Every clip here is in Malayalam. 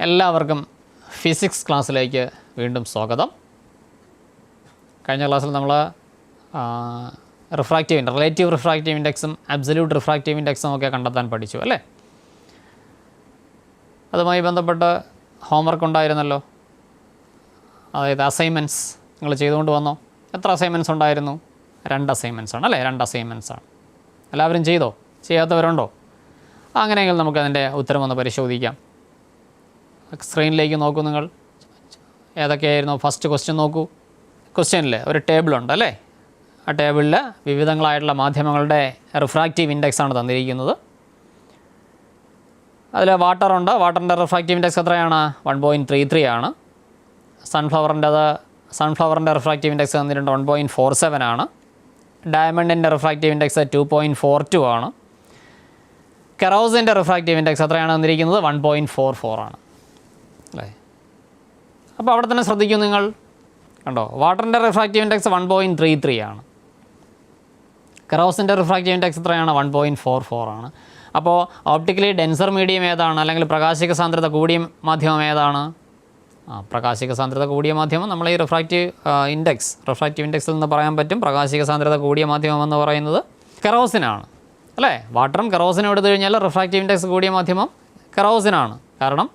എല്ലാവർക്കും ഫിസിക്സ് ക്ലാസ്സിലേക്ക് വീണ്ടും സ്വാഗതം. കഴിഞ്ഞ ക്ലാസ്സിൽ നമ്മൾ റിലേറ്റീവ് റിഫ്രാക്റ്റീവ് ഇൻഡെക്സും അബ്സല്യൂട്ട് റിഫ്രാക്റ്റീവ് ഇൻഡെക്സും ഒക്കെ കണ്ടെത്താൻ പഠിച്ചു അല്ലേ? അതുമായി ബന്ധപ്പെട്ട് ഹോംവർക്ക് ഉണ്ടായിരുന്നല്ലോ. അതായത് അസൈൻമെൻറ്റ്സ് നിങ്ങൾ ചെയ്തുകൊണ്ട് വന്നോ? എത്ര അസൈൻമെൻറ്റ്സ് ഉണ്ടായിരുന്നു? 2 അസൈൻമെൻറ്റ്സ് ആണ് അല്ലേ? 2 അസൈൻമെൻറ്റ്സ് ആണ്. എല്ലാവരും ചെയ്തോ? ചെയ്യാത്തവരുണ്ടോ? അങ്ങനെയെങ്കിൽ നമുക്കതിൻ്റെ ഉത്തരം ഒന്ന് പരിശോധിക്കാം. സ്ക്രീനിലേക്ക് നോക്കൂ. നിങ്ങൾ ഏതൊക്കെയായിരുന്നു? ഫസ്റ്റ് ക്വസ്റ്റ്യൻ നോക്കൂ. ക്വസ്റ്റ്യനിൽ ഒരു ടേബിളുണ്ട് അല്ലേ? ആ ടേബിളിൽ വിവിധങ്ങളായിട്ടുള്ള മാധ്യമങ്ങളുടെ റിഫ്രാക്റ്റീവ് ഇൻഡെക്സാണ് തന്നിരിക്കുന്നത്. അതിൽ വാട്ടറുണ്ട്. വാട്ടറിൻ്റെ റിഫ്രാക്റ്റീവ് ഇൻഡെക്സ് എത്രയാണ്? 1.33 ആണ്. സൺഫ്ലവറിൻ്റെ റിഫ്രാക്റ്റീവ് ഇൻഡെക്സ് തന്നിട്ടുണ്ട് 1.47 ആണ്. ഡയമണ്ടിൻ്റെ റിഫ്രാക്റ്റീവ് ഇൻഡെക്സ് 2.42 ആണ്. കെറോസിൻ്റെ റിഫ്രാക്റ്റീവ് ഇൻഡെക്സ് എത്രയാണ് തന്നിരിക്കുന്നത്? 1.44 ആണ് അല്ലേ? അപ്പോൾ അവിടെ തന്നെ ശ്രദ്ധിക്കും നിങ്ങൾ. കണ്ടോ? വാട്ടറിൻ്റെ റിഫ്രാക്റ്റീവ് ഇൻഡെക്സ് 1.33 ആണ്. കെറോസിൻ്റെ റിഫ്രാക്റ്റീവ് ഇൻഡെക്സ് എത്രയാണ്? 1.44 ആണ്. അപ്പോൾ ഓപ്റ്റിക്കലി ഡെൻസർ മീഡിയം ഏതാണ്? അല്ലെങ്കിൽ പ്രകാശിക സാന്ദ്രത കൂടിയ മാധ്യമം ഏതാണ്? പ്രകാശിക സാന്ദ്രത കൂടിയ മാധ്യമം നമ്മൾ ഈ റിഫ്രാക്റ്റീവ് ഇൻഡെക്സിൽ നിന്ന് പറയാൻ പറ്റും. പ്രകാശിക സാന്ദ്രത കൂടിയ മാധ്യമം എന്ന് പറയുന്നത് കെറോസിനാണ് അല്ലേ? വാട്ടറും കെറോസിനും എടുത്തു കഴിഞ്ഞാൽ റിഫ്രാക്റ്റീവ് ഇൻഡെക്സ് കൂടിയ മാധ്യമം കെറോസിനാണ്. കാരണം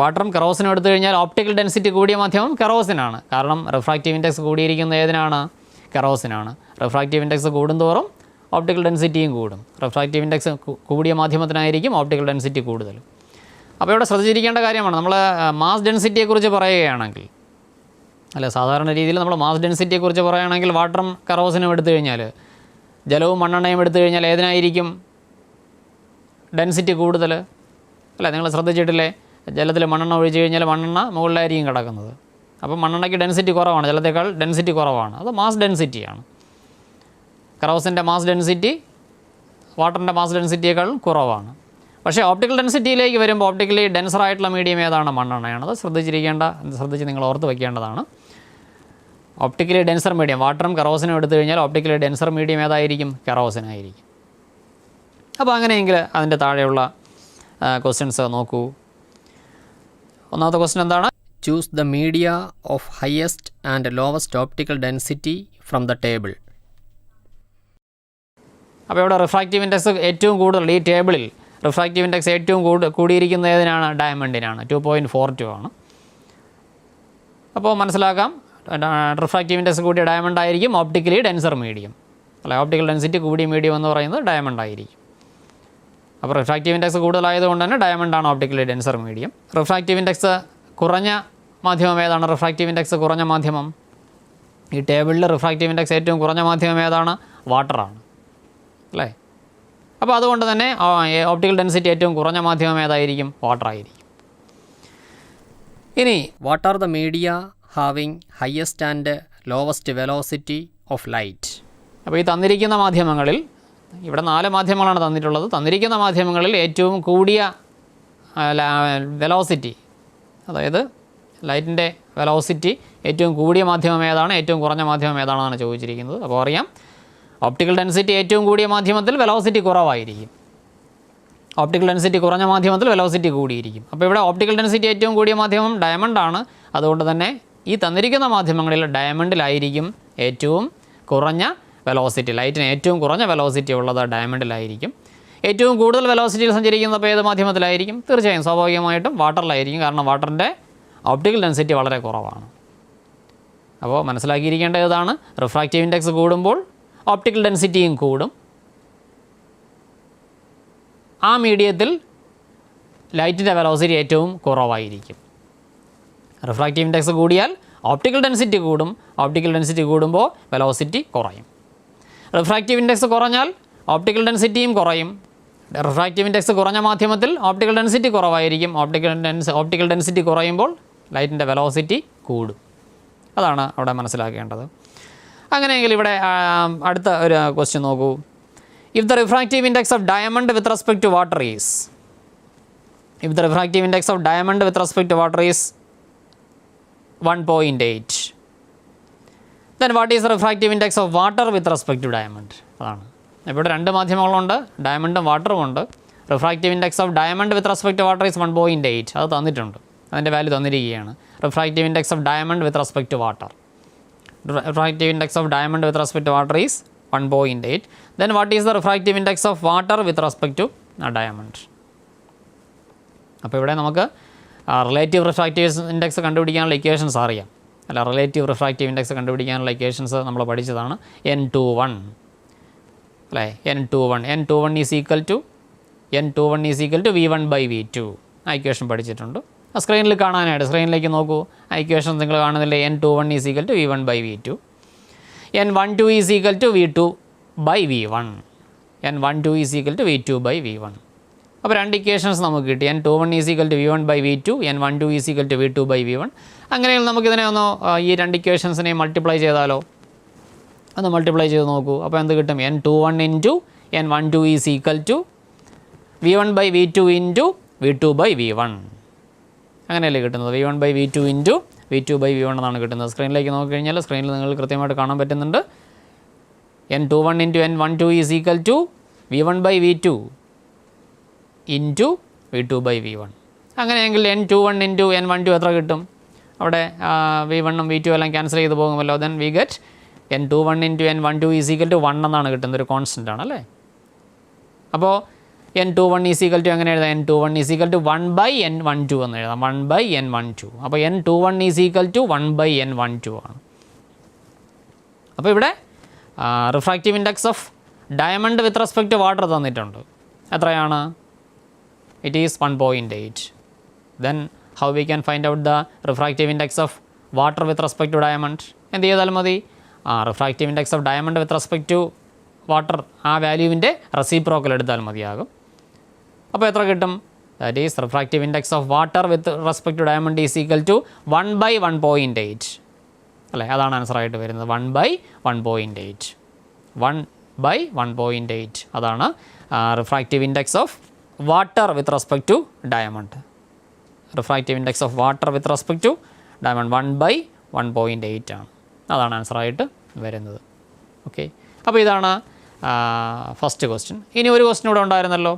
വാട്ടറും കെറോസിനും എടുത്തു കഴിഞ്ഞാൽ ഓപ്റ്റിക്കൽ ഡെൻസിറ്റി കൂടിയ മാധ്യമം കെറോസിനാണ്. കാരണം റിഫ്രാക്റ്റീവ് ഇൻഡെക്സ് കൂടിയിരിക്കുന്നത് ഏതിനാണ്? കെറോസിനാണ്. റിഫ്രാക്റ്റീവ് ഇൻഡെക്സ് കൂടുന്തോറും ഓപ്റ്റിക്കൽ ഡെൻസിറ്റിയും കൂടും. റിഫ്രാക്റ്റീവ് ഇൻഡെക്സ് കൂടിയ മാധ്യമത്തിനായിരിക്കും ഓപ്റ്റിക്കൽ ഡെൻസിറ്റി കൂടുതൽ. അപ്പോൾ ഇവിടെ ശ്രദ്ധിച്ചിരിക്കേണ്ട കാര്യമാണ്. നമ്മൾ മാസ് ഡെൻസിറ്റിയെക്കുറിച്ച് പറയുകയാണെങ്കിൽ അല്ല, സാധാരണ രീതിയിൽ നമ്മൾ മാസ് ഡെൻസിറ്റിയെക്കുറിച്ച് പറയുകയാണെങ്കിൽ വാട്ടറും കെറോസിനും എടുത്തു കഴിഞ്ഞാൽ, ജലവും മണ്ണെണ്ണയും എടുത്തു കഴിഞ്ഞാൽ ഏതിനായിരിക്കും ഡെൻസിറ്റി കൂടുതൽ അല്ല? നിങ്ങൾ ശ്രദ്ധിച്ചിട്ടില്ലേ? ജലത്തിൽ മണ്ണെണ്ണ ഒഴിച്ച് കഴിഞ്ഞാൽ മണ്ണെണ്ണ മുകളിലായിരിക്കും കിടക്കുന്നത്. അപ്പോൾ മണ്ണെണ്ണയ്ക്ക് ഡെൻസിറ്റി കുറവാണ്, ജലത്തേക്കാൾ ഡെൻസിറ്റി കുറവാണ്. അത് മാസ് ഡെൻസിറ്റിയാണ്. കെറോസിൻ്റെ മാസ് ഡെൻസിറ്റി വാട്ടറിൻ്റെ മാസ് ഡെൻസിറ്റിയേക്കാളും കുറവാണ്. പക്ഷേ ഓപ്റ്റിക്കൽ ഡെൻസിറ്റിയിലേക്ക് വരുമ്പോൾ ഓപ്റ്റിക്കലി ഡെൻസറായിട്ടുള്ള മീഡിയം ഏതാണ്? മണ്ണെണ്ണയാണ്. അത് ശ്രദ്ധിച്ച് നിങ്ങൾ ഓർത്ത് വയ്ക്കേണ്ടതാണ്. ഓപ്റ്റിക്കലി ഡെൻസർ മീഡിയം വാട്ടറും കെറോസിനും എടുത്തു കഴിഞ്ഞാൽ ഓപ്റ്റിക്കലി ഡെൻസർ മീഡിയം ഏതായിരിക്കും? കെറോസിനായിരിക്കും. അപ്പോൾ അങ്ങനെയെങ്കിൽ അതിൻ്റെ താഴെയുള്ള ക്വസ്റ്റ്യൻസ് നോക്കൂ. ഒന്നാമത്തെ ക്വസ്റ്റ്യൻ എന്താണ്? Choose the media of highest and lowest optical density from the table. അപ്പോൾ ഇവിടെ റിഫ്രാക്റ്റീവ് ഇൻഡെക്സ് ഏറ്റവും കൂടുതൽ ഈ ടേബിളിൽ റിഫ്രാക്റ്റീവ് ഇൻഡെക്സ് ഏറ്റവും കൂടിയിരിക്കുന്ന ഏതിനാണ്? ഡയമണ്ടിനാണ്. 2.42 ആണ്. അപ്പോൾ മനസ്സിലാക്കാം, റിഫ്രാക്റ്റീവ് ഇൻഡെക്സ് കൂടിയ ഡയമണ്ട് ആയിരിക്കും ഓപ്റ്റിക്കലി ഡെൻസർ മീഡിയം അല്ല? ഓപ്റ്റിക്കൽ ഡെൻസിറ്റി കൂടിയ മീഡിയം എന്ന് പറയുന്നത് ഡയമണ്ട് ആയിരിക്കും. അപ്പോൾ റിഫ്രാക്റ്റീവ് ഇൻഡെക്സ് കൂടുതലായതുകൊണ്ട് തന്നെ ഡയമണ്ടാണ് optically denser medium. Refractive index കുറഞ്ഞ മാധ്യമം ഏതാണ്? റിഫ്രാക്റ്റീവ് ഇൻഡെക്സ് കുറഞ്ഞ മാധ്യമം ഈ ടേബിളിൽ റിഫ്രാക്റ്റീവ് ഇൻഡെക്സ് ഏറ്റവും കുറഞ്ഞ മാധ്യമം ഏതാണ്? വാട്ടറാണ് അല്ലേ? അപ്പോൾ അതുകൊണ്ട് തന്നെ ഓപ്റ്റിക്കൽ ഡെൻസിറ്റി ഏറ്റവും കുറഞ്ഞ മാധ്യമം ഏതായിരിക്കും? വാട്ടർ ആയിരിക്കും. ഇനി what are the media having highest and lowest velocity of light. അപ്പോൾ ഈ തന്നിരിക്കുന്ന മാധ്യമങ്ങളിൽ, ഇവിടെ 4 മാധ്യമങ്ങളാണ് തന്നിട്ടുള്ളത്. തന്നിരിക്കുന്ന മാധ്യമങ്ങളിൽ ഏറ്റവും കൂടിയ വെലോസിറ്റി, അതായത് ലൈറ്റിൻ്റെ വെലോസിറ്റി ഏറ്റവും കൂടിയ മാധ്യമം ഏതാണ്, ഏറ്റവും കുറഞ്ഞ മാധ്യമം ഏതാണെന്നാണ് ചോദിച്ചിരിക്കുന്നത്. അപ്പോൾ അറിയാം, ഓപ്റ്റിക്കൽ ഡെൻസിറ്റി ഏറ്റവും കൂടിയ മാധ്യമത്തിൽ വെലോസിറ്റി കുറവായിരിക്കും. ഓപ്റ്റിക്കൽ ഡെൻസിറ്റി കുറഞ്ഞ മാധ്യമത്തിൽ വെലോസിറ്റി കൂടിയിരിക്കും. അപ്പോൾ ഇവിടെ ഓപ്റ്റിക്കൽ ഡെൻസിറ്റി ഏറ്റവും കൂടിയ മാധ്യമം ഡയമണ്ടാണ്. അതുകൊണ്ട് തന്നെ ഈ തന്നിരിക്കുന്ന മാധ്യമങ്ങളിൽ ഡയമണ്ടിലായിരിക്കും ഏറ്റവും കുറഞ്ഞ വെലോസിറ്റി. ലൈറ്റിന് ഏറ്റവും കുറഞ്ഞ വെലോസിറ്റി ഉള്ളത് ഡയമണ്ടിലായിരിക്കും. ഏറ്റവും കൂടുതൽ വെലോസിറ്റിയിൽ സഞ്ചരിക്കുന്നത് ഏത് മാധ്യമത്തിലായിരിക്കും? തീർച്ചയായും സ്വാഭാവികമായിട്ടും വാട്ടറിലായിരിക്കും. കാരണം വാട്ടറിൻ്റെ ഓപ്റ്റിക്കൽ ഡെൻസിറ്റി വളരെ കുറവാണ്. അപ്പോൾ മനസ്സിലാക്കിയിരിക്കേണ്ടതാണ്, റിഫ്രാക്റ്റീവ് ഇൻഡെക്സ് കൂടുമ്പോൾ ഓപ്റ്റിക്കൽ ഡെൻസിറ്റിയും കൂടും. ആ മീഡിയത്തിൽ ലൈറ്റിൻ്റെ വെലോസിറ്റി ഏറ്റവും കുറവായിരിക്കും. റിഫ്രാക്റ്റീവ് ഇൻഡെക്സ് കൂടിയാൽ ഓപ്റ്റിക്കൽ ഡെൻസിറ്റി കൂടും. ഓപ്റ്റിക്കൽ ഡെൻസിറ്റി കൂടുമ്പോൾ വെലോസിറ്റി കുറയും. റിഫ്രാക്റ്റീവ് ഇൻഡെക്സ് കുറഞ്ഞാൽ ഓപ്റ്റിക്കൽ ഡെൻസിറ്റിയും കുറയും. റിഫ്രാക്റ്റീവ് ഇൻഡെക്സ് കുറഞ്ഞ മാധ്യമത്തിൽ ഓപ്റ്റിക്കൽ ഡെൻസിറ്റി കുറവായിരിക്കും. ഓപ്റ്റിക്കൽ ഡെൻസിറ്റി കുറയുമ്പോൾ ലൈറ്റിൻ്റെ വെലോസിറ്റി കൂടും. അതാണ് അവിടെ മനസ്സിലാക്കേണ്ടത്. അങ്ങനെയെങ്കിൽ ഇവിടെ അടുത്ത ഒരു ക്വസ്റ്റ്യൻ നോക്കൂ. If the refractive index of diamond with respect to water is 1.8, then what is the refractive index of water with respect to diamond? അതാണ്. ഇവിടെ രണ്ട് മാധ്യമങ്ങളുണ്ട്, ഡയമണ്ടും വാട്ടറും ഉണ്ട്. Refractive index of diamond with respect to water is 1.8. അത് തന്നിട്ടുണ്ട്, അതിൻ്റെ വാല്യൂ തന്നിരിക്കുകയാണ്. Refractive index of diamond with respect to water. Refractive index of diamond with respect to water is 1.8. Then what is the refractive index of water with respect to diamond? അപ്പോൾ ഇവിടെ നമുക്ക് റിലേറ്റീവ് റിഫ്രാക്റ്റീവ് ഇൻഡെക്സ് കണ്ടുപിടിക്കാനുള്ള ഇക്വേഷൻസ് അറിയാം. അല്ല, റിലേറ്റീവ് റിഫ്രാക്റ്റീവ് ഇൻഡെക്സ് കണ്ടുപിടിക്കാനുള്ള ഇക്വേഷൻസ് നമ്മൾ പഠിച്ചതാണ്. N21 അല്ലേ, N21 is equal to V1/V2. ആ ഇക്വേഷൻ പഠിച്ചിട്ടുണ്ട്. സ്ക്രീനിൽ കാണാനായിട്ട് സ്ക്രീനിലേക്ക് നോക്കൂ. ആ ഇക്വേഷൻ നിങ്ങൾ കാണുന്നില്ലേ? N21 is equal to V1/V2. N12 is equal to V2/V1. N12 is equal to V2/V1. അപ്പോൾ രണ്ട് ഇക്വേഷൻസ് നമുക്ക് കിട്ടി. N21 is equal to V1/V2, N12 is equal to V2/V1. അങ്ങനെയെങ്കിൽ നമുക്കിതിനെ ഒന്ന് ഈ രണ്ട് ഇക്വേഷൻസിനെ മൾട്ടിപ്ലൈ ചെയ്താലോ? ഒന്ന് മൾട്ടിപ്ലൈ ചെയ്ത് നോക്കൂ. അപ്പോൾ എന്ത് കിട്ടും? N21 into N12 is equal to V1/V2 into V2/V1. അങ്ങനെയല്ലേ കിട്ടുന്നത്? V1/V2 ഇൻറ്റു V2/V1 എന്നാണ് കിട്ടുന്നത്. സ്ക്രീനിലേക്ക് നോക്കിക്കഴിഞ്ഞാൽ സ്ക്രീനിൽ നിങ്ങൾ കൃത്യമായിട്ട് കാണാൻ പറ്റുന്നുണ്ട്. N21 into N12 is equal to V1/V2 into V2/V1. അങ്ങനെയെങ്കിൽ N21 ഇൻറ്റു N12 എത്ര കിട്ടും? അവിടെ V1ഉം V2 എല്ലാം ക്യാൻസൽ ചെയ്ത് പോകുമല്ലോ. Then we get N21 into N12 is equal to 1 എന്നാണ് കിട്ടുന്നത്. ഒരു കോൺസ്റ്റൻ്റ് ആണ് അല്ലേ. അപ്പോൾ N21 ഈസ് ഈക്വൽ ടു എങ്ങനെ എഴുതാം? N21 is equal to 1/N12 എന്ന് എഴുതാം. 1/N12. അപ്പോൾ N21 is equal to 1/N12 ആണ്. അപ്പോൾ ഇവിടെ refractive index of diamond with respect to water തന്നിട്ടുണ്ട്. എത്രയാണ്? It is 1.8. Then how we can find out the refractive index of water with respect to diamond? എന്ത് ചെയ്താലും മതി, refractive index of diamond with respect to water ആ വാല്യൂവിൻ്റെ റെസിപ്രോക്കൽ എടുത്താൽ മതിയാകും. അപ്പോൾ എത്ര കിട്ടും? That is refractive index of water with respect to diamond is equal to 1/1.8 അല്ലേ. അതാണ് ആൻസറായിട്ട് വരുന്നത്. 1/1.8. 1/1.8 അതാണ് refractive index of water with respect to diamond. Refractive index of water with respect to diamond 1/1.8 ആണ്. അതാണ് ആൻസറായിട്ട് വരുന്നത്. ഓക്കെ, അപ്പോൾ ഇതാണ് ഫസ്റ്റ് ക്വസ്റ്റ്യൻ. ഇനി ഒരു ക്വസ്റ്റ്യൻ ഇവിടെ ഉണ്ടായിരുന്നല്ലോ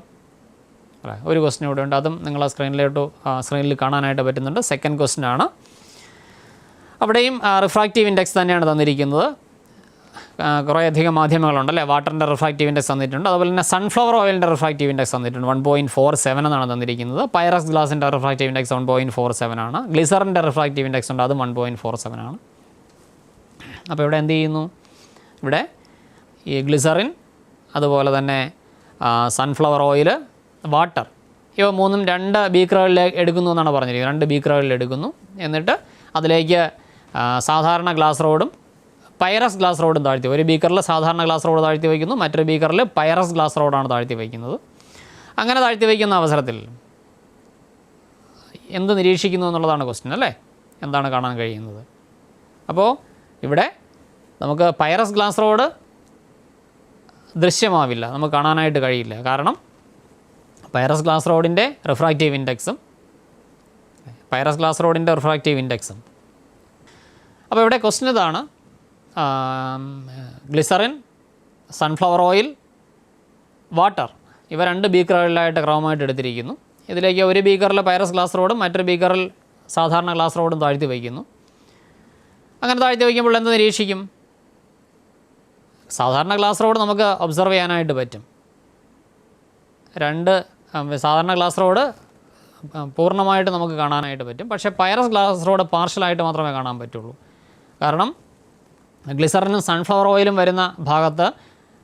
അല്ലേ, ഒരു ക്വസ്റ്റ്യൻ ഇവിടെ ഉണ്ട്. അതും നിങ്ങൾ സ്ക്രീനിൽ കാണാനായിട്ട് പറ്റുന്നുണ്ട്. സെക്കൻഡ് ക്വസ്റ്റ്യൻ ആണ്. അവിടെയും റിഫ്രാക്റ്റീവ് ഇൻഡെക്സ് തന്നെയാണ് തന്നിരിക്കുന്നത്. കുറേയധികം മാധ്യമങ്ങളുണ്ടല്ലേ. വാട്ടറിൻ്റെ റിഫ്രാക്റ്റീവ് ഇൻഡെക്സ് തന്നിട്ടുണ്ട്. അതുപോലെ തന്നെ സൺഫ്ലവർ ഓയിലിൻ്റെ റിഫ്രാക്റ്റീവ് ഇൻഡെക്സ് തന്നിട്ടുണ്ട്. 1.47 എന്നാണ് തന്നിരിക്കുന്നത്. പൈറക്സ് ഗ്ലാസിൻ്റെ റിഫ്രാക്റ്റീവ് ഇൻഡെക്സ് 1.47 ആണ്. ഗ്ലിസറിൻ്റെ റിഫ്രാക്റ്റീവ് ഇൻഡെക്സ് ഉണ്ട്, അതും 1.47 ആണ്. അപ്പോൾ ഇവിടെ എന്ത് ചെയ്യുന്നു? ഇവിടെ ഈ ഗ്ലിസറിൻ, അതുപോലെ തന്നെ സൺഫ്ലവർ ഓയിൽ, വാട്ടർ, ഇവ മൂന്നും 2 ബീക്കറുകളിൽ എടുക്കുന്നു എന്നാണ് പറഞ്ഞിരിക്കുന്നത്. 2 ബീക്കറുകളിൽ എടുക്കുന്നു. എന്നിട്ട് അതിലേക്ക് സാധാരണ ഗ്ലാസ് റോഡും പൈറസ് ഗ്ലാസ് റോഡും താഴ്ത്തി. ഒരു ബീക്കറിൽ സാധാരണ ഗ്ലാസ് റോഡ് താഴ്ത്തി വയ്ക്കുന്നു, മറ്റൊരു ബീക്കറിൽ പൈറസ് ഗ്ലാസ് റോഡാണ് താഴ്ത്തി വയ്ക്കുന്നത്. അങ്ങനെ താഴ്ത്തി വയ്ക്കുന്ന അവസരത്തിൽ എന്ത് നിരീക്ഷിക്കുന്നു എന്നുള്ളതാണ് ക്വസ്റ്റ്യൻ അല്ലേ. എന്താണ് കാണാൻ കഴിയുന്നത്? അപ്പോൾ ഇവിടെ നമുക്ക് പൈറസ് ഗ്ലാസ് റോഡ് ദൃശ്യമാവില്ല, നമുക്ക് കാണാനായിട്ട് കഴിയില്ല. കാരണം പൈറസ് ഗ്ലാസ് റോഡിൻ്റെ റിഫ്രാക്റ്റീവ് ഇൻഡെക്സും അപ്പോൾ ഇവിടെ ക്വസ്റ്റ്യൻ ഇതാണ്. ഗ്ലിസറിൻ, സൺഫ്ലവർ ഓയിൽ, വാട്ടർ, ഇവ 2 ബീക്കറുകളിലായിട്ട് ക്രമമായിട്ട് എടുത്തിരിക്കുന്നു. ഇതിലേക്ക് ഒരു ബീക്കറിൽ പൈറസ് ഗ്ലാസ് റോഡും മറ്റൊരു ബീക്കറിൽ സാധാരണ ഗ്ലാസ് റോഡും താഴ്ത്തി വയ്ക്കുന്നു. അങ്ങനെ താഴ്ത്തി വയ്ക്കുമ്പോൾ എന്ത് നിരീക്ഷിക്കും? സാധാരണ ഗ്ലാസ് റോഡ് നമുക്ക് ഒബ്സർവ് ചെയ്യാനായിട്ട് പറ്റും. 2 സാധാരണ ഗ്ലാസ് റോഡ് പൂർണ്ണമായിട്ട് നമുക്ക് കാണാനായിട്ട് പറ്റും. പക്ഷേ പൈറസ് ഗ്ലാസ് റോഡ് പാർഷ്യലായിട്ട് മാത്രമേ കാണാൻ പറ്റുള്ളൂ. കാരണം ഗ്ലിസറിനും സൺഫ്ലവർ ഓയിലും വരുന്ന ഭാഗത്ത്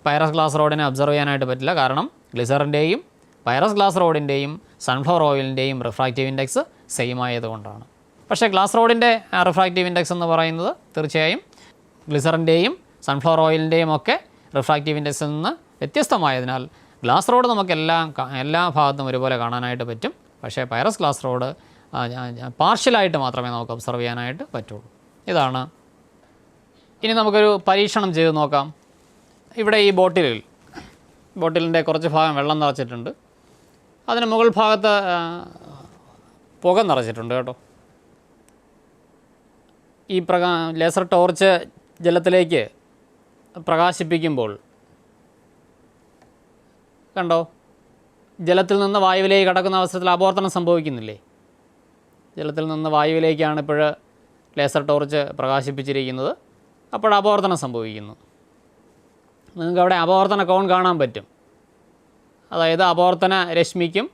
പൈറസ് ഗ്ലാസ് റോഡിനെ ഒബ്സർവ് ചെയ്യാനായിട്ട് പറ്റില്ല. കാരണം ഗ്ലിസറിൻ്റെയും പൈറസ് ഗ്ലാസ് റോഡിൻ്റെയും സൺഫ്ലവർ ഓയിലിൻ്റെയും റിഫ്രാക്റ്റീവ് ഇൻഡെക്സ് സെയിം ആയതുകൊണ്ടാണ്. പക്ഷേ ഗ്ലാസ് റോഡിൻ്റെ റിഫ്രാക്റ്റീവ് ഇൻഡെക്സ് എന്ന് പറയുന്നത് തീർച്ചയായും ഗ്ലിസറിൻ്റെയും സൺഫ്ലവർ ഓയിലിൻ്റെയും ഒക്കെ റിഫ്രാക്റ്റീവ് ഇൻഡെക്സിൽ നിന്ന് വ്യത്യസ്തമായതിനാൽ ഗ്ലാസ് റോഡ് നമുക്ക് എല്ലാ ഭാഗത്തും ഒരുപോലെ കാണാനായിട്ട് പറ്റും. പക്ഷേ പൈറസ് ഗ്ലാസ് റോഡ് പാർഷ്യലായിട്ട് മാത്രമേ നമുക്ക് ഒബ്സർവ് ചെയ്യാനായിട്ട് പറ്റുള്ളൂ. ഇതാണ്. ഇനി നമുക്കൊരു പരീക്ഷണം ചെയ്ത് നോക്കാം. ഇവിടെ ഈ ബോട്ടിലിൻ്റെ കുറച്ച് ഭാഗം വെള്ളം നിറച്ചിട്ടുണ്ട്. അതിന് മുകൾ ഭാഗത്ത് പുക നിറച്ചിട്ടുണ്ട് കേട്ടോ. ഈ ലേസർ ടോർച്ച് ജലത്തിലേക്ക് പ്രകാശിപ്പിക്കുമ്പോൾ കണ്ടോ, ജലത്തിൽ നിന്ന് വായുവിലേക്ക് കടക്കുന്ന അവസരത്തിൽ അപവർത്തനം സംഭവിക്കുന്നില്ലേ? ജലത്തിൽ നിന്ന് വായുവിലേക്കാണ് ഇപ്പോൾ ലേസർ ടോർച്ച് പ്രകാശിപ്പിച്ചിരിക്കുന്നത്. അപ്പോൾ അപവർത്തനം സംഭവിക്കുന്നു. നിങ്ങൾക്ക് അവിടെ അപവർത്തന കോൺ കാണാൻ പറ്റും. അതായത് അപവർത്തന രശ്മിക്കും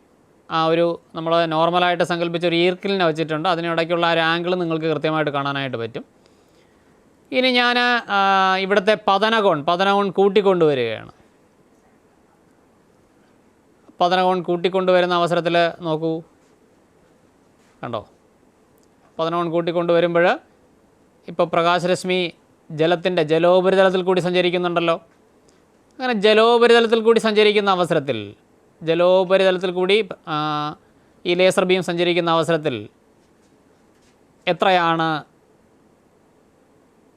നമ്മൾ നോർമലായിട്ട് സങ്കല്പിച്ച ഒരു ഈർക്കിലിനെ വെച്ചിട്ടുണ്ട്. അതിനിടയ്ക്കുള്ള ഒരു ആംഗിൾ നിങ്ങൾക്ക് കൃത്യമായിട്ട് കാണാനായിട്ട് പറ്റും. ഇനി ഞാൻ ഇവിടുത്തെ പതനകോൺ കൂട്ടിക്കൊണ്ടുവരികയാണ്. പതനകോൺ കൂട്ടിക്കൊണ്ടുവരുന്ന അവസരത്തിൽ നോക്കൂ, കണ്ടോ, പതനകോൺ കൂട്ടിക്കൊണ്ടുവരുമ്പോൾ ഇപ്പോൾ പ്രകാശരശ്മി ജലോപരിതലത്തിൽ കൂടി സഞ്ചരിക്കുന്നുണ്ടല്ലോ. അങ്ങനെ ജലോപരിതലത്തിൽ കൂടി സഞ്ചരിക്കുന്ന അവസരത്തിൽ ഈ ലേസർ ബീം സഞ്ചരിക്കുന്ന അവസരത്തിൽ എത്രയാണ്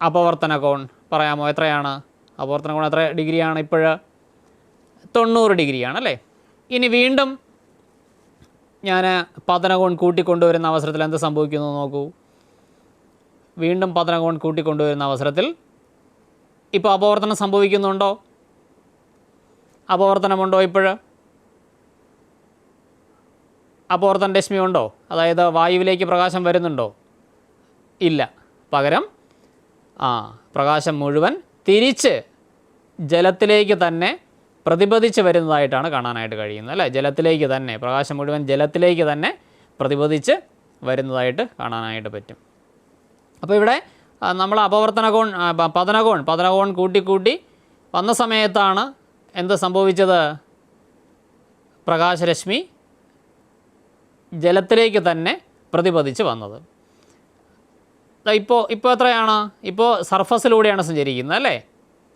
അപവർത്തന കോൺ? പറയാമോ? എത്രയാണ് അപവർത്തന കോൺ? എത്ര ഡിഗ്രിയാണ് ഇപ്പോൾ? 90 ഡിഗ്രിയാണ് അല്ലേ? ഇനി വീണ്ടും ഞാൻ പതനകോൺ കൂട്ടിക്കൊണ്ടുവരുന്ന അവസരത്തിൽ എന്ത് സംഭവിക്കുന്നു നോക്കൂ. വീണ്ടും പതനകോൺ കൂട്ടിക്കൊണ്ടുവരുന്ന അവസരത്തിൽ ഇപ്പോൾ അപവർത്തനം സംഭവിക്കുന്നുണ്ടോ? അപവർത്തനമുണ്ടോ? ഇപ്പോൾ അപവർത്തന രശ്മി ഉണ്ടോ? അതായത് വായുവിലേക്ക് പ്രകാശം വരുന്നുണ്ടോ? ഇല്ല. പകരം പ്രകാശം മുഴുവൻ തിരിച്ച് ജലത്തിലേക്ക് തന്നെ പ്രതിപതിച്ച് വരുന്നതായിട്ടാണ് കാണാനായിട്ട് കഴിയുന്നത് അല്ലേ? ജലത്തിലേക്ക് തന്നെ പ്രകാശം മുഴുവൻ ജലത്തിലേക്ക് തന്നെ പ്രതിപതിച്ച് വരുന്നതായിട്ട് കാണാനായിട്ട് പറ്റും. അപ്പോൾ ഇവിടെ നമ്മൾ പതനകോൺ കൂട്ടി വന്ന സമയത്താണ് എന്ത് സംഭവിച്ചത്? പ്രകാശരശ്മി ജലത്തിലേക്ക് തന്നെ പ്രതിപതിച്ച് വന്നത്. ഇപ്പോൾ എത്രയാണ്? ഇപ്പോൾ സർഫസിലൂടെയാണ് സഞ്ചരിക്കുന്നത് അല്ലേ?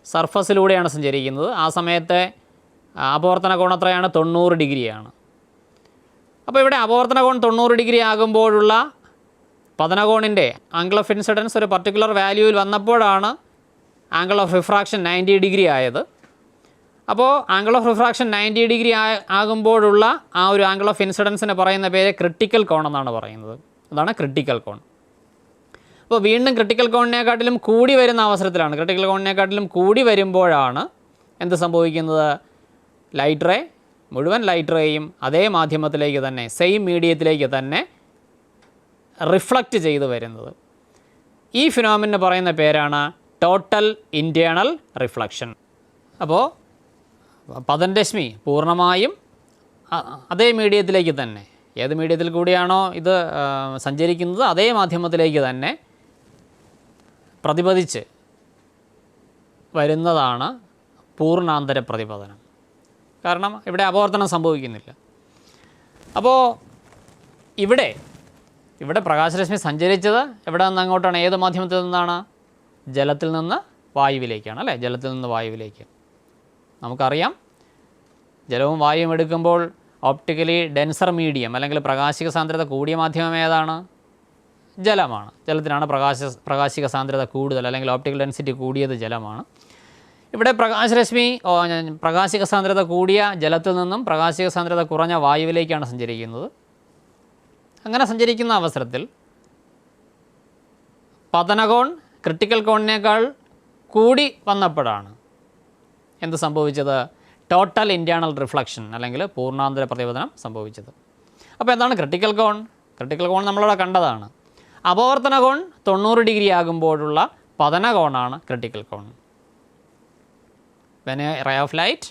സർഫസിലൂടെയാണ് സഞ്ചരിക്കുന്നത്. ആ സമയത്തെ അപവർത്തന കോൺ എത്രയാണ്? 90 ഡിഗ്രിയാണ്. അപ്പോൾ ഇവിടെ അപവർത്തന കോൺ 90 ഡിഗ്രി ആകുമ്പോഴുള്ള പതനകോണിൻ്റെ ആംഗിൾ ഓഫ് ഇൻസിഡൻസ് ഒരു പർട്ടിക്കുലർ വാല്യൂവിൽ വന്നപ്പോഴാണ് ആംഗിൾ ഓഫ് റിഫ്രാക്ഷൻ 90 ഡിഗ്രി ആയത്. അപ്പോൾ ആംഗിൾ ഓഫ് റിഫ്രാക്ഷൻ 90 ഡിഗ്രി ആകുമ്പോഴുള്ള ആ ഒരു ആംഗിൾ ഓഫ് ഇൻസിഡൻസിന് പറയുന്ന പേര് ക്രിട്ടിക്കൽ കോൺ എന്നാണ് പറയുന്നത്. അതാണ് ക്രിട്ടിക്കൽ കോൺ. അപ്പോൾ വീണ്ടും ക്രിട്ടിക്കൽ കോണിനെക്കാട്ടിലും കൂടി വരുന്ന അവസരത്തിലാണ്, ക്രിട്ടിക്കൽ കോണിനെക്കാട്ടിലും കൂടി വരുമ്പോഴാണ് എന്ത് സംഭവിക്കുന്നത്? മുഴുവൻ ലൈറ്റ് റേയും അതേ മാധ്യമത്തിലേക്ക് തന്നെ, സെയിം മീഡിയത്തിലേക്ക് തന്നെ റിഫ്ലക്റ്റ് ചെയ്ത് വരുന്നത്. ഈ ഫിനോമിനന് പറയുന്ന പേരാണ് ടോട്ടൽ ഇൻറ്റേർണൽ റിഫ്ലക്ഷൻ. അപ്പോൾ പതനരശ്മി പൂർണ്ണമായും അതേ മീഡിയത്തിലേക്ക് തന്നെ, ഏത് മീഡിയത്തിൽ കൂടിയാണോ ഇത് സഞ്ചരിക്കുന്നത് അതേ മാധ്യമത്തിലേക്ക് തന്നെ പ്രതിപതിച്ച് വരുന്നതാണ് പൂർണ്ണാന്തര പ്രതിപതനം. കാരണം ഇവിടെ അപവർത്തനം സംഭവിക്കുന്നില്ല. അപ്പോൾ ഇവിടെ പ്രകാശരശ്മി സഞ്ചരിച്ചത് എവിടെ നിന്ന് അങ്ങോട്ടാണ്? ഏത് മാധ്യമത്തിൽ നിന്നാണ്? ജലത്തിൽ നിന്ന് വായുവിലേക്കാണ് അല്ലേ? ജലത്തിൽ നിന്ന് വായുവിലേക്ക്. നമുക്കറിയാം, ജലവും വായുവും എടുക്കുമ്പോൾ ഓപ്റ്റിക്കലി ഡെൻസർ മീഡിയം അല്ലെങ്കിൽ പ്രകാശിക സാന്ദ്രത കൂടിയ മാധ്യമം ഏതാണ്? ജലമാണ്. ജലത്തിനാണ് പ്രകാശിക സാന്ദ്രത കൂടുതൽ അല്ലെങ്കിൽ ഓപ്റ്റിക്കൽ ഡെൻസിറ്റി കൂടിയത് ജലമാണ്. ഇവിടെ പ്രകാശിക സാന്ദ്രത കൂടിയ ജലത്തിൽ നിന്നും പ്രകാശിക സാന്ദ്രത കുറഞ്ഞ വായുവിലേക്കാണ് സഞ്ചരിക്കുന്നത്. അങ്ങനെ സഞ്ചരിക്കുന്ന അവസരത്തിൽ പതനകോൺ ക്രിട്ടിക്കൽ കോണിനേക്കാൾ കൂടി വന്നപ്പോഴാണ് എന്ത് സംഭവിച്ചത്? ടോട്ടൽ ഇൻറ്റേർണൽ റിഫ്ലക്ഷൻ അല്ലെങ്കിൽ പൂർണ്ണാന്തര പ്രതിപതനം സംഭവിച്ചത്. അപ്പോൾ എന്താണ് ക്രിട്ടിക്കൽ കോൺ? ക്രിട്ടിക്കൽ കോൺ നമ്മളിവിടെ കണ്ടതാണ്. അപവർത്തന കോൺ 90 ഡിഗ്രി ആകുമ്പോഴുള്ള പതന കോണാണ് ക്രിട്ടിക്കൽ കോൺ. When a ray of light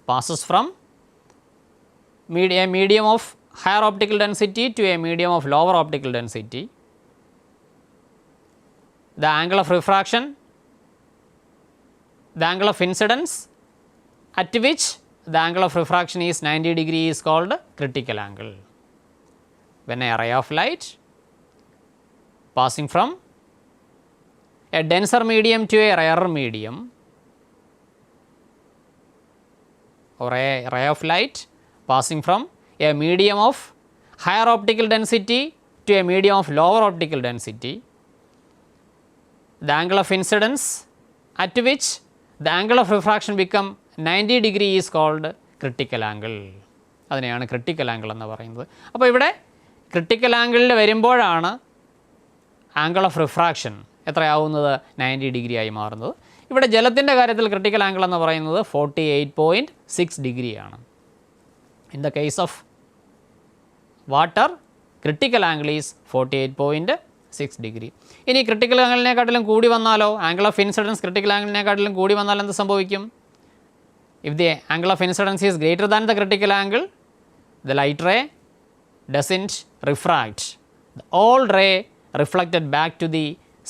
passes from a medium of higher optical density to a medium of lower optical density, the angle of refraction, the angle of incidence at which the angle of refraction is 90 degree is called critical angle. When a ray of light passing from a denser medium to a rarer medium, or a ray of light passing from a medium of higher optical density to a medium of lower optical density, the angle of incidence at which the angle of refraction become 90 degree is called critical angle. അതിനെയാണ് ക്രിട്ടിക്കൽ ആംഗിൾ എന്ന് പറയുന്നത്. അപ്പോൾ ഇവിടെ ക്രിട്ടിക്കൽ ആംഗിളിൽ വരുമ്പോഴാണ് ആംഗിൾ ഓഫ് റിഫ്രാക്ഷൻ എത്രയാവുന്നത് 90 ഡിഗ്രി ആയി മാറുന്നത്. ഇവിടെ ജലത്തിൻ്റെ കാര്യത്തിൽ ക്രിട്ടിക്കൽ ആംഗിൾ എന്ന് പറയുന്നത് 48.6 ഡിഗ്രിയാണ്. In the case of water critical angle is 48.6 degree. ഇനി ക്രിട്ടിക്കൽ ആംഗിളിനെക്കാട്ടിലും കൂടി വന്നാലോ, ആംഗിൾ ഓഫ് ഇൻസിഡൻസ് ക്രിട്ടിക്കൽ ആംഗിളിനെക്കാട്ടിലും കൂടി വന്നാൽ എന്ത് സംഭവിക്കും? If the angle of incidence is greater than the critical angle, the light ray doesn't refract. The all ray reflected back to the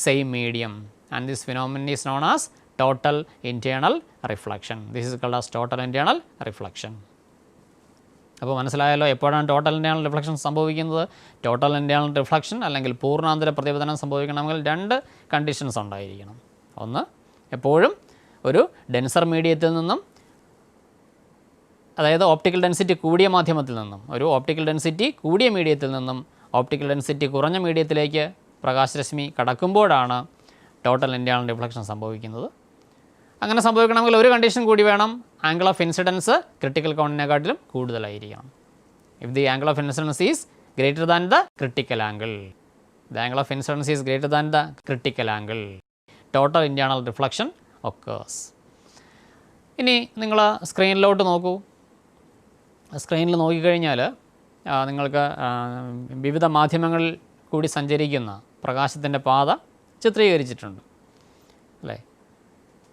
same medium, and this phenomenon is known as total internal reflection. This is called as total internal reflection. അപ്പോൾ മനസ്സിലായല്ലോ എപ്പോഴാണ് ടോട്ടൽ ഇൻറ്റേർണൽ റിഫ്ലക്ഷൻ സംഭവിക്കുന്നത്? ടോട്ടൽ ഇൻറ്റേർണൽ റിഫ്ലക്ഷൻ അല്ലെങ്കിൽ പൂർണ്ണാന്തര പ്രതിപതനം സംഭവിക്കണമെങ്കിൽ രണ്ട് കണ്ടീഷൻസ് ഉണ്ടായിരിക്കണം. ഒന്ന്, എപ്പോഴും ഒരു ഡെൻസർ മീഡിയത്തിൽ നിന്നും, അതായത് ഓപ്റ്റിക്കൽ ഡെൻസിറ്റി കൂടിയ മാധ്യമത്തിൽ നിന്നും, ഒരു ഓപ്റ്റിക്കൽ ഡെൻസിറ്റി കൂടിയ മീഡിയത്തിൽ നിന്നും ഓപ്റ്റിക്കൽ ഡെൻസിറ്റി കുറഞ്ഞ മീഡിയത്തിലേക്ക് പ്രകാശരശ്മി കടക്കുമ്പോഴാണ് ടോട്ടൽ ഇൻറ്റേർണൽ റിഫ്ലക്ഷൻ സംഭവിക്കുന്നത്. അങ്ങനെ സംഭവിക്കണമെങ്കിൽ ഒരു കണ്ടീഷൻ കൂടി വേണം, ആംഗിൾ ഓഫ് ഇൻസിഡൻസ് ക്രിട്ടിക്കൽ കോണിനെക്കാട്ടിലും കൂടുതലായിരിക്കണം. If the angle of incidence is greater than the critical angle, the angle of incidence is greater than the critical angle, total internal reflection occurs. ഇനി നിങ്ങൾ സ്ക്രീനിലോട്ട് നോക്കൂ. സ്ക്രീനിൽ നോക്കിക്കഴിഞ്ഞാൽ നിങ്ങൾക്ക് വിവിധ മാധ്യമങ്ങളിൽ കൂടി സഞ്ചരിക്കുന്ന പ്രകാശത്തിൻ്റെ പാത ചിത്രീകരിച്ചിട്ടുണ്ട് അല്ലേ?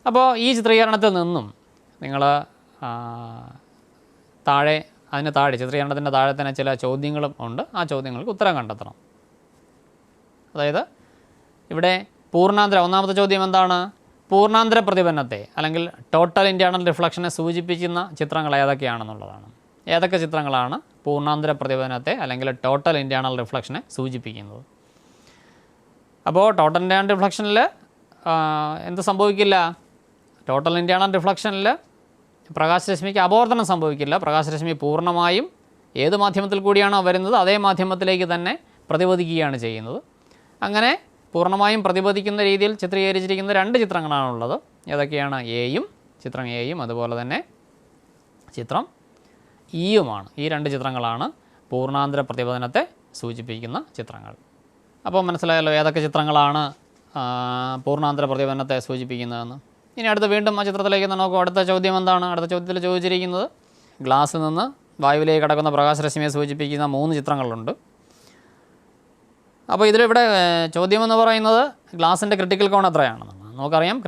അപ്പോൾ ഈ ചിത്രീകരണത്തിൽ നിന്നും നിങ്ങൾ അതിന് താഴെ ചിത്രീകരണത്തിൻ്റെ താഴെ തന്നെ ചില ചോദ്യങ്ങളും ഉണ്ട്. ആ ചോദ്യങ്ങൾക്ക് ഉത്തരം കണ്ടെത്തണം. അതായത് ഇവിടെ ഒന്നാമത്തെ ചോദ്യം എന്താണ്? പൂർണ്ണാന്തര പ്രതിപന്നത്തെ അല്ലെങ്കിൽ ടോട്ടൽ ഇൻറ്റേർണൽ റിഫ്ലക്ഷനെ സൂചിപ്പിക്കുന്ന ചിത്രങ്ങൾ ഏതൊക്കെയാണെന്നുള്ളതാണ്. ഏതൊക്കെ ചിത്രങ്ങളാണ് പൂർണ്ണാന്തര പ്രതിപതനത്തെ അല്ലെങ്കിൽ ടോട്ടൽ ഇൻറ്റേർണൽ റിഫ്ലക്ഷനെ സൂചിപ്പിക്കുന്നത്? അപ്പോൾ ടോട്ടൽ ഇൻറ്റേർണൽ റിഫ്ലക്ഷനിൽ എന്ത് സംഭവിക്കില്ല? ടോട്ടൽ ഇൻറ്റേർണൽ റിഫ്ലക്ഷനിൽ പ്രകാശരശ്മിക്ക് അപവർത്തനം സംഭവിക്കില്ല. പ്രകാശരശ്മി പൂർണ്ണമായും ഏത് മാധ്യമത്തിൽ കൂടിയാണോ വരുന്നത് അതേ മാധ്യമത്തിലേക്ക് തന്നെ പ്രതിപദിക്കുകയാണ് ചെയ്യുന്നത്. അങ്ങനെ പൂർണ്ണമായും പ്രതിപദിക്കുന്ന രീതിയിൽ ചിത്രീകരിച്ചിരിക്കുന്ന രണ്ട് ചിത്രങ്ങളാണുള്ളത്. ഏതൊക്കെയാണ്? ചിത്രം എയും അതുപോലെ തന്നെ ചിത്രം ഇയുമാണ്. ഈ രണ്ട് ചിത്രങ്ങളാണ് പൂർണ്ണാന്തര പ്രതിപതനത്തെ സൂചിപ്പിക്കുന്ന ചിത്രങ്ങൾ. അപ്പോൾ മനസ്സിലായല്ലോ ഏതൊക്കെ ചിത്രങ്ങളാണ് പൂർണ്ണാന്തര പ്രതിപതനത്തെ സൂചിപ്പിക്കുന്നതെന്ന്. ഇനി വീണ്ടും ആ ചിത്രത്തിലേക്ക് നോക്കും. അടുത്ത ചോദ്യം എന്താണ്? അടുത്ത ചോദ്യത്തിൽ ചോദിച്ചിരിക്കുന്നത് ഗ്ലാസ്സിൽ നിന്ന് വായുവിലേക്ക് കടക്കുന്ന പ്രകാശരശ്മിയെ സൂചിപ്പിക്കുന്ന 3 ചിത്രങ്ങളുണ്ട്. അപ്പോൾ ഇതിലിവിടെ ചോദ്യമെന്ന് പറയുന്നത് ഗ്ലാസിൻ്റെ ക്രിട്ടിക്കൽ കോൺ എത്രയാണെന്നാണ്. നമുക്കറിയാം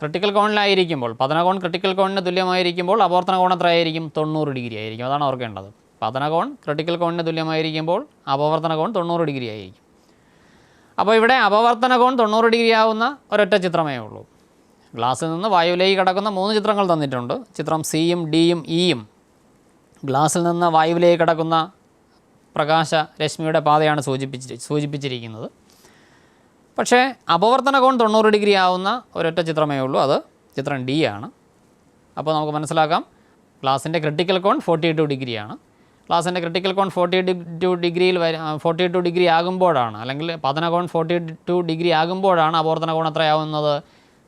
ക്രിട്ടിക്കൽ കോണിലായിരിക്കുമ്പോൾ, പതനകോൺ ക്രിട്ടിക്കൽ കോണിന് തുല്യമായിരിക്കുമ്പോൾ അപവർത്തന കോൺ എത്രയായിരിക്കും? 90 ഡിഗ്രി ആയിരിക്കും. അതാണ് ഓർക്കേണ്ടത്. പതനകോൺ ക്രിട്ടിക്കൽ കോണിന് തുല്യമായിരിക്കുമ്പോൾ അപവർത്തന കോൺ 90 ഡിഗ്രി ആയിരിക്കും. അപ്പോൾ ഇവിടെ അപവർത്തന കോൺ 90 ഡിഗ്രി ആവുന്ന ഒരൊറ്റ ചിത്രമേ ഉള്ളൂ. ഗ്ലാസ്സിൽ നിന്ന് വായുവിലേക്ക് കടക്കുന്ന 3 ചിത്രങ്ങൾ തന്നിട്ടുണ്ട്. ചിത്രം സിയും ഡിയും ഇയും ഗ്ലാസ്സിൽ നിന്ന് വായുവിലേക്ക് കടക്കുന്ന പ്രകാശ രശ്മിയുടെ പാതയാണ് സൂചിപ്പിച്ചിരിക്കുന്നത്. പക്ഷേ അപവർത്തന കോൺ 90 ഡിഗ്രി ആവുന്ന ഒരൊറ്റ ചിത്രമേ ഉള്ളൂ. അത് ചിത്രം ഡി ആണ്. അപ്പോൾ നമുക്ക് മനസ്സിലാക്കാം ഗ്ലാസിൻ്റെ ക്രിട്ടിക്കൽ കോൺ 42 ഡിഗ്രിയാണ്. ഗ്ലാസിൻ്റെ ക്രിട്ടിക്കൽ കോൺ 42 ഡിഗ്രി ആകുമ്പോഴാണ്, അല്ലെങ്കിൽ പതന കോൺ 42 ഡിഗ്രി ആകുമ്പോഴാണ് അപവർത്തന കോൺ എത്രയാവുന്നത്?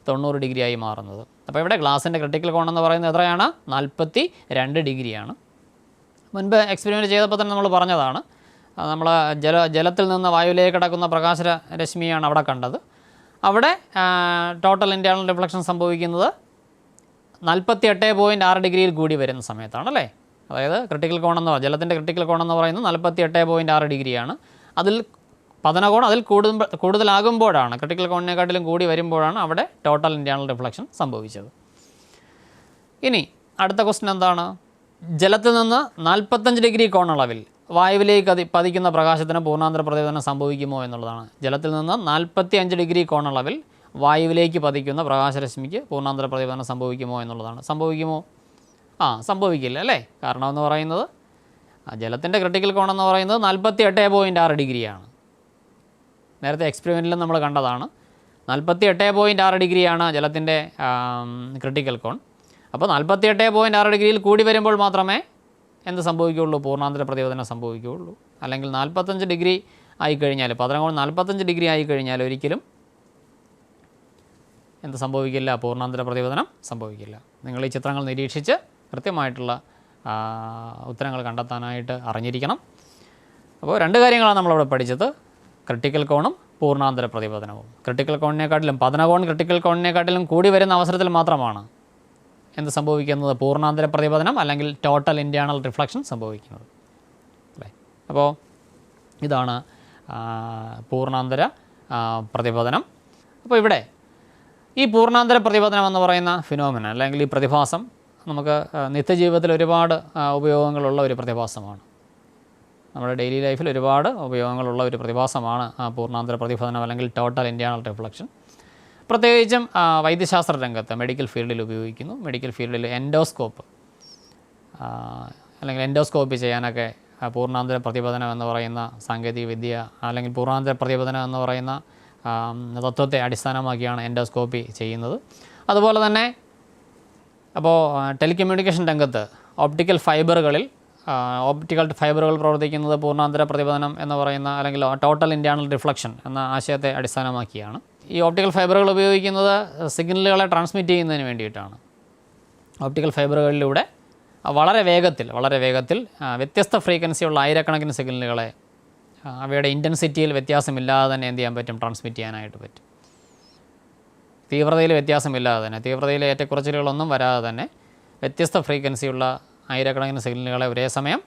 90 ഡിഗ്രി ആയി മാറുന്നത്. അപ്പോൾ ഇവിടെ ഗ്ലാസിൻ്റെ ക്രിട്ടിക്കൽ കോൺ എന്ന് പറയുന്നത് എത്രയാണ്? 42 ഡിഗ്രിയാണ്. മുൻപ് എക്സ്പെരിമെൻറ്റ് ചെയ്തപ്പോൾ തന്നെ നമ്മൾ പറഞ്ഞതാണ്. നമ്മൾ ജലത്തിൽ നിന്ന് വായുവിലേക്ക് കടക്കുന്ന പ്രകാശരശ്മിയാണ് അവിടെ കണ്ടത്. അവിടെ ടോട്ടൽ ഇൻറ്റേർണൽ റിഫ്ലക്ഷൻ സംഭവിക്കുന്നത് 48.6 ഡിഗ്രിയിൽ കൂടി വരുന്ന സമയത്താണ് അല്ലേ? അതായത് ക്രിട്ടിക്കൽ കോൺ ജലത്തിൻ്റെ ക്രിട്ടിക്കൽ കോൺ എന്ന് പറയുന്നത് 48.6 ഡിഗ്രിയാണ്. അതിൽ പതനകോൺ അതിൽ കൂടുതലാകുമ്പോഴാണ്, ക്രിട്ടിക്കൽ കോണിനെക്കാട്ടിലും കൂടി വരുമ്പോഴാണ് അവിടെ ടോട്ടൽ ഇൻറ്റേർണൽ റിഫ്ലക്ഷൻ സംഭവിച്ചത്. ഇനി അടുത്ത ക്വസ്റ്റ്യൻ എന്താണ്? ജലത്തിൽ നിന്ന് 45 ഡിഗ്രി കോണളവിൽ വായുവിലേക്ക് പതിക്കുന്ന പ്രകാശത്തിന് പൂർണ്ണാന്തര പ്രതിപതനം സംഭവിക്കുമോ എന്നുള്ളതാണ്. ജലത്തിൽ നിന്ന് 45 ഡിഗ്രി കോണളവിൽ വായുവിലേക്ക് പതിക്കുന്ന പ്രകാശരശ്മിക്ക് പൂർണ്ണാന്തര പ്രതിപതനം സംഭവിക്കുമോ എന്നുള്ളതാണ്. സംഭവിക്കുമോ? സംഭവിക്കില്ല അല്ലേ? കാരണം എന്ന് പറയുന്നത് ജലത്തിൻ്റെ ക്രിട്ടിക്കൽ കോൺ എന്ന് പറയുന്നത് 48.6 ഡിഗ്രിയാണ്. നേരത്തെ എക്സ്പെരിമെൻറ്റിലും നമ്മൾ കണ്ടതാണ്. 48.6 ഡിഗ്രിയാണ് ജലത്തിൻ്റെ ക്രിട്ടിക്കൽ കോൺ. അപ്പോൾ 48.6 ഡിഗ്രിയിൽ കൂടി വരുമ്പോൾ മാത്രമേ എന്ത് സംഭവിക്കുകയുള്ളൂ? പൂർണ്ണാന്തര പ്രതിപതനം സംഭവിക്കുകയുള്ളൂ. അല്ലെങ്കിൽ 45 ഡിഗ്രി ആയിക്കഴിഞ്ഞാൽ, പതനകോൺ 45 ഡിഗ്രി ആയിക്കഴിഞ്ഞാൽ ഒരിക്കലും എന്ത് സംഭവിക്കില്ല? പൂർണ്ണാന്തര പ്രതിപതനം സംഭവിക്കില്ല. നിങ്ങൾ ഈ ചിത്രങ്ങൾ നിരീക്ഷിച്ച് കൃത്യമായിട്ടുള്ള ഉത്തരങ്ങൾ കണ്ടെത്താനായിട്ട് അറിഞ്ഞിരിക്കണം. അപ്പോൾ 2 കാര്യങ്ങളാണ് നമ്മളിവിടെ പഠിച്ചത്: ക്രിട്ടിക്കൽ കോണും പൂർണ്ണാന്തര പ്രതിപതനവും. ക്രിട്ടിക്കൽ കോണിനെക്കാട്ടിലും പതനകോൺ ക്രിട്ടിക്കൽ കോണിനെക്കാട്ടിലും കൂടി വരുന്ന അവസരത്തിൽ മാത്രമാണ് എന്ത് സംഭവിക്കുന്നത്? പൂർണ്ണാന്തര പ്രതിപതനം അല്ലെങ്കിൽ ടോട്ടൽ ഇൻറ്റേർണൽ റിഫ്ലക്ഷൻ സംഭവിക്കുന്നത് അല്ലേ? അപ്പോൾ ഇതാണ് പൂർണ്ണാന്തര പ്രതിപതനം. അപ്പോൾ ഇവിടെ ഈ പൂർണ്ണാന്തര പ്രതിപതനം എന്ന് പറയുന്ന ഫിനോമിന അല്ലെങ്കിൽ ഈ പ്രതിഭാസം നമുക്ക് നിത്യജീവിതത്തിൽ ഒരുപാട് ഉപയോഗങ്ങളുള്ള ഒരു പ്രതിഭാസമാണ്. നമ്മുടെ ഡെയിലി ലൈഫിൽ ഒരുപാട് ഉപയോഗങ്ങളുള്ള ഒരു പ്രതിഭാസമാണ് പൂർണ്ണാന്തര പ്രതിപതനം അല്ലെങ്കിൽ ടോട്ടൽ ഇൻറ്റേർണൽ റിഫ്ലക്ഷൻ. പ്രത്യേകിച്ചും വൈദ്യശാസ്ത്ര രംഗത്ത് മെഡിക്കൽ ഫീൽഡിൽ ഉപയോഗിക്കുന്നു. മെഡിക്കൽ ഫീൽഡിൽ എൻഡോസ്കോപ്പ് അല്ലെങ്കിൽ എൻഡോസ്കോപ്പി ചെയ്യാനൊക്കെ പൂർണ്ണാന്തര പ്രതിപതനം എന്ന് പറയുന്ന സാങ്കേതിക വിദ്യ അല്ലെങ്കിൽ പൂർണ്ണാന്തര പ്രതിപതനം എന്ന് പറയുന്ന തത്വത്തെ അടിസ്ഥാനമാക്കിയാണ് എൻഡോസ്കോപ്പി ചെയ്യുന്നത്. അതുപോലെ തന്നെ അപ്പോൾ ടെലികമ്മ്യൂണിക്കേഷൻ രംഗത്ത് ഓപ്റ്റിക്കൽ ഫൈബറുകൾ പ്രവർത്തിക്കുന്നത് പൂർണ്ണാന്തര പ്രതിപതനം എന്ന് പറയുന്ന അല്ലെങ്കിൽ ടോട്ടൽ ഇൻറ്റേർണൽ റിഫ്ലക്ഷൻ എന്ന ആശയത്തെ അടിസ്ഥാനമാക്കിയാണ്. ഈ ഓപ്റ്റിക്കൽ ഫൈബറുകൾ ഉപയോഗിക്കുന്നത് സിഗ്നലുകളെ ട്രാൻസ്മിറ്റ് ചെയ്യുന്നതിന് വേണ്ടിയിട്ടാണ്. ഓപ്റ്റിക്കൽ ഫൈബറുകളിലൂടെ വളരെ വേഗത്തിൽ വ്യത്യസ്ത ഫ്രീക്വൻസിയുള്ള ആയിരക്കണക്കിന് സിഗ്നലുകളെ അവയുടെ ഇൻറ്റൻസിറ്റിയിൽ വ്യത്യാസമില്ലാതെ തന്നെ എന്ത് ചെയ്യാൻ പറ്റും? ട്രാൻസ്മിറ്റ് ചെയ്യാനായിട്ട് പറ്റും. തീവ്രതയിൽ വ്യത്യാസമില്ലാതെ തന്നെ, തീവ്രതയിൽ ഏറ്റക്കുറച്ചിലുകളൊന്നും വരാതെ തന്നെ വ്യത്യസ്ത ഫ്രീക്വൻസിയുള്ള ആയിരക്കണക്കിന് സിഗ്നലുകളെ ഒരേ സമയം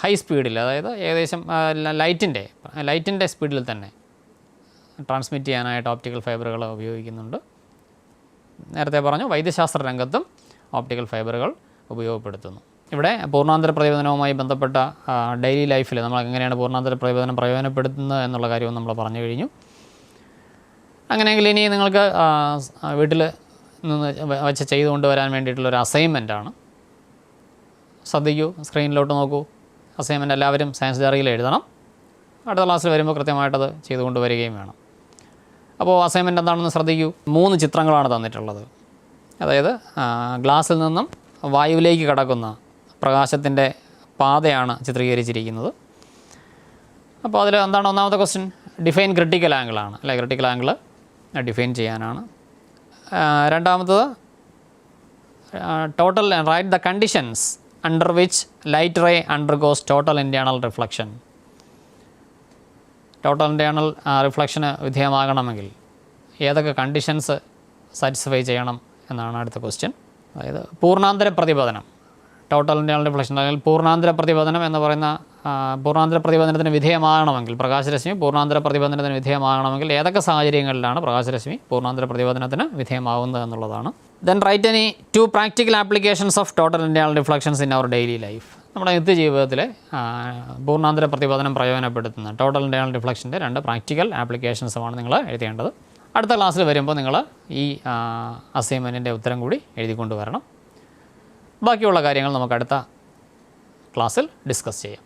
ഹൈ സ്പീഡിൽ, അതായത് ഏകദേശം ലൈറ്റിൻ്റെ സ്പീഡിൽ തന്നെ ട്രാൻസ്മിറ്റ് ചെയ്യാനായിട്ട് ഓപ്റ്റിക്കൽ ഫൈബറുകൾ ഉപയോഗിക്കുന്നുണ്ട്. നേരത്തെ പറഞ്ഞു, വൈദ്യശാസ്ത്ര രംഗത്തും ഓപ്റ്റിക്കൽ ഫൈബറുകൾ ഉപയോഗപ്പെടുത്തുന്നു. ഇവിടെ പൂർണ്ണാന്തര പ്രതിപതനവുമായി ബന്ധപ്പെട്ട ഡെയിലി ലൈഫിൽ നമ്മൾ എങ്ങനെയാണ് പൂർണ്ണാന്തര പ്രതിപതനം പ്രയോജനപ്പെടുത്തുന്നത് എന്നുള്ള കാര്യവും നമ്മൾ പറഞ്ഞു കഴിഞ്ഞു. അങ്ങനെയെങ്കിൽ ഇനി നിങ്ങൾക്ക് വീട്ടിൽ നിന്ന് വെച്ച് ചെയ്തുകൊണ്ട് വരാൻ വേണ്ടിയിട്ടുള്ളൊരു അസൈൻമെൻറ്റാണ്. ശ്രദ്ധിക്കൂ, സ്ക്രീനിലോട്ട് നോക്കൂ. അസൈൻമെൻറ്റ് എല്ലാവരും സയൻസ് ഡയറിയിൽ എഴുതണം. അടുത്ത ക്ലാസ്സിൽ വരുമ്പോൾ കൃത്യമായിട്ടത് ചെയ്തുകൊണ്ട് വരികയും വേണം. അപ്പോൾ അസൈൻമെൻറ്റ് എന്താണെന്ന് ശ്രദ്ധിക്കൂ. 3 ചിത്രങ്ങളാണ് തന്നിട്ടുള്ളത്. അതായത് ഗ്ലാസ്സിൽ നിന്നും വായുവിലേക്ക് കടക്കുന്ന പ്രകാശത്തിൻ്റെ പാതയാണ് ചിത്രീകരിച്ചിരിക്കുന്നത്. അപ്പോൾ അതിൽ എന്താണ് ഒന്നാമത്തെ ക്വസ്റ്റ്യൻ? ഡിഫൈൻ ക്രിട്ടിക്കൽ ആംഗിളാണ് അല്ലേ? ക്രിട്ടിക്കൽ ആംഗിൾ ഡിഫൈൻ ചെയ്യാനാണ്. രണ്ടാമത്തത് total write the conditions under which light ray undergoes total internal reflection. Total internal റിഫ്ലക്ഷന് വിധേയമാകണമെങ്കിൽ ഏതൊക്കെ കണ്ടീഷൻസ് സാറ്റിസ്ഫൈ ചെയ്യണം എന്നാണ് അടുത്ത ക്വസ്റ്റ്യൻ. അതായത് പൂർണ്ണാന്തര പ്രതിപതനം, ടോട്ടൽ ഇൻറ്റേർണൽ റിഫ്ലക്ഷൻ അല്ലെങ്കിൽ പൂർണ്ണാന്തര പ്രതിപതനം എന്ന് പറയുന്ന പൂർണ്ണാന്തര പ്രതിപതനത്തിന് വിധേയമാകണമെങ്കിൽ, പ്രകാശരശ്മി പൂർണ്ണാന്തര പ്രതിപതനത്തിന് വിധേയമാകണമെങ്കിൽ ഏതൊക്കെ സാഹചര്യങ്ങളിലാണ് പ്രകാശരശ്മി പൂർണ്ണാന്തര പ്രതിപതനത്തിന് വിധേയമാവുന്നത് എന്നുള്ളതാണ്. Then write any 2 practical applications of total internal reflections in our daily life. നമ്മുടെ നിത്യജീവിതത്തിൽ പൂർണ്ണാന്തര പ്രതിപതനം പ്രയോജനപ്പെടുത്തുന്ന ടോട്ടൽ ഇൻറ്റേർണൽ റിഫ്ലക്ഷൻ്റെ 2 പ്രാക്ടിക്കൽ ആപ്ലിക്കേഷൻസുമാണ് നിങ്ങൾ എഴുതേണ്ടത്. അടുത്ത ക്ലാസ്സിൽ വരുമ്പോൾ നിങ്ങൾ ഈ അസൈൻമെൻറ്റിൻ്റെ ഉത്തരം കൂടി എഴുതിക്കൊണ്ട് വരണം. ബാക്കിയുള്ള കാര്യങ്ങൾ നമുക്ക് അടുത്ത ക്ലാസ്സിൽ ഡിസ്കസ് ചെയ്യാം.